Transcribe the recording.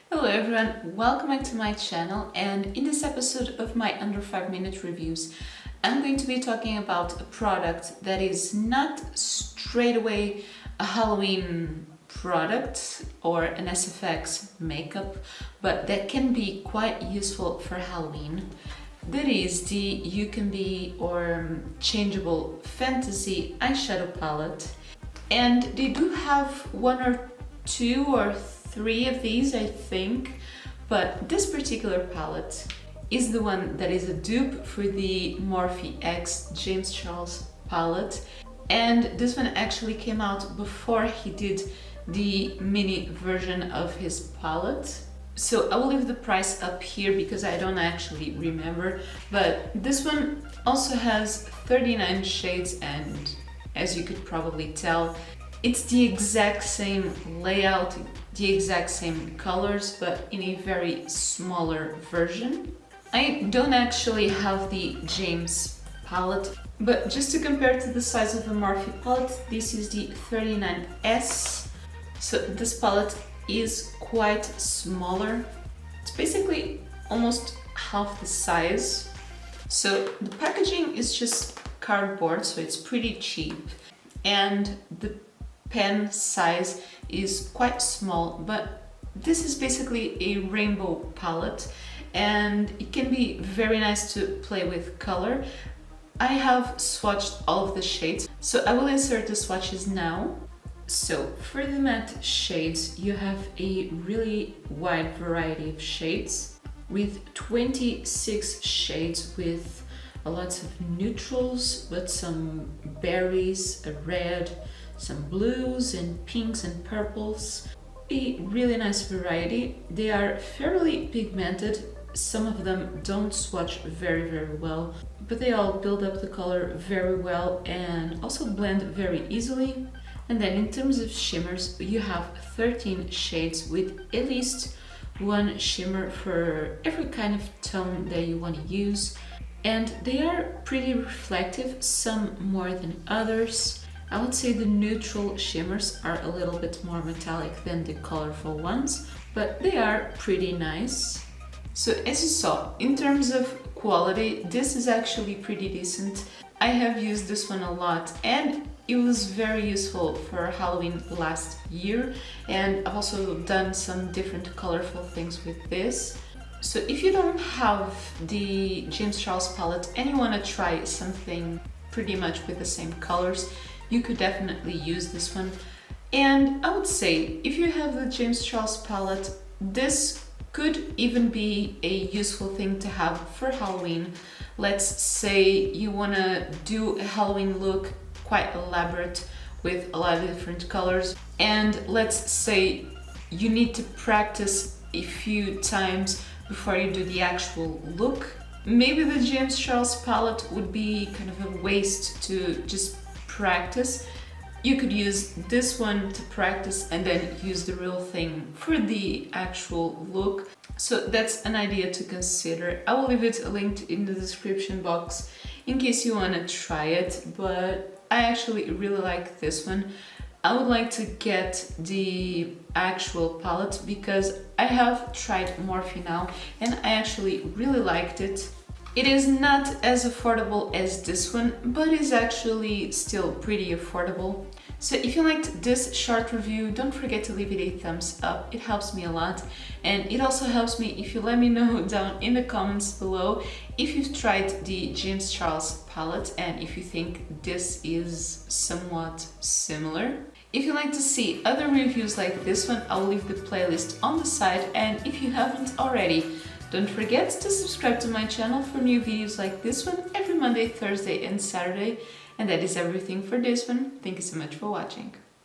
Hello everyone, welcome back to my channel, and in this episode of my under 5-minute reviews I'm going to be talking about a product that is not straight away a Halloween product or an SFX makeup, but that can be quite useful for Halloween. That is the Ucanbe or Changeable Fantasy eyeshadow palette, and they do have one or two or three of these, I think, but this particular palette is the one that is a dupe for the Morphe X James Charles palette, and this one actually came out before he did the mini version of his palette. So I will leave the price up here because I don't actually remember, but this one also has 39 shades, and as you could probably tell, it's the exact same layout, the exact same colors, but in a very smaller version. I don't actually have the James palette, but just to compare to the size of the Morphe palette, this is the 39S. So this palette is quite smaller. It's basically almost half the size. So the packaging is just cardboard, so it's pretty cheap. And the pen size is quite small, but this is basically a rainbow palette and it can be very nice to play with color. I have swatched all of the shades, so I will insert the swatches now. So for the matte shades, you have a really wide variety of shades with 26 shades with lots of neutrals, but some berries, a red, some blues and pinks and purples. A really nice variety. They are fairly pigmented. Some of them don't swatch very well, but they all build up the color very well and also blend very easily. And then in terms of shimmers, you have 13 shades with at least one shimmer for every kind of tone that you want to use. And they are pretty reflective, some more than others. I would say the neutral shimmers are a little bit more metallic than the colorful ones, but they are pretty nice. So as you saw, in terms of quality, this is actually pretty decent. I have used this one a lot and it was very useful for Halloween last year, and I've also done some different colorful things with this. So if you don't have the James Charles palette and you want to try something pretty much with the same colors, you could definitely use this one. And I would say if you have the James Charles palette, this could even be a useful thing to have for Halloween. Let's say you want to do a Halloween look quite elaborate with a lot of different colors, and let's say you need to practice a few times before you do the actual look. Maybe the James Charles palette would be kind of a waste to just practice. You could use this one to practice and then use the real thing for the actual look. So that's an idea to consider. I will leave it linked in the description box in case you want to try it, but I actually really like this one. I would like to get the actual palette because I have tried Morphe now and I actually really liked it. It is not as affordable as this one, but is actually still pretty affordable. So if you liked this short review, don't forget to leave it a thumbs up. It helps me a lot, and it also helps me if you let me know down in the comments below if you've tried the James Charles palette and if you think this is somewhat similar. If you'd like to see other reviews like this one, I'll leave the playlist on the side, and if you haven't already, don't forget to subscribe to my channel for new videos like this one every Monday, Thursday and Saturday. And that is everything for this one. Thank you so much for watching.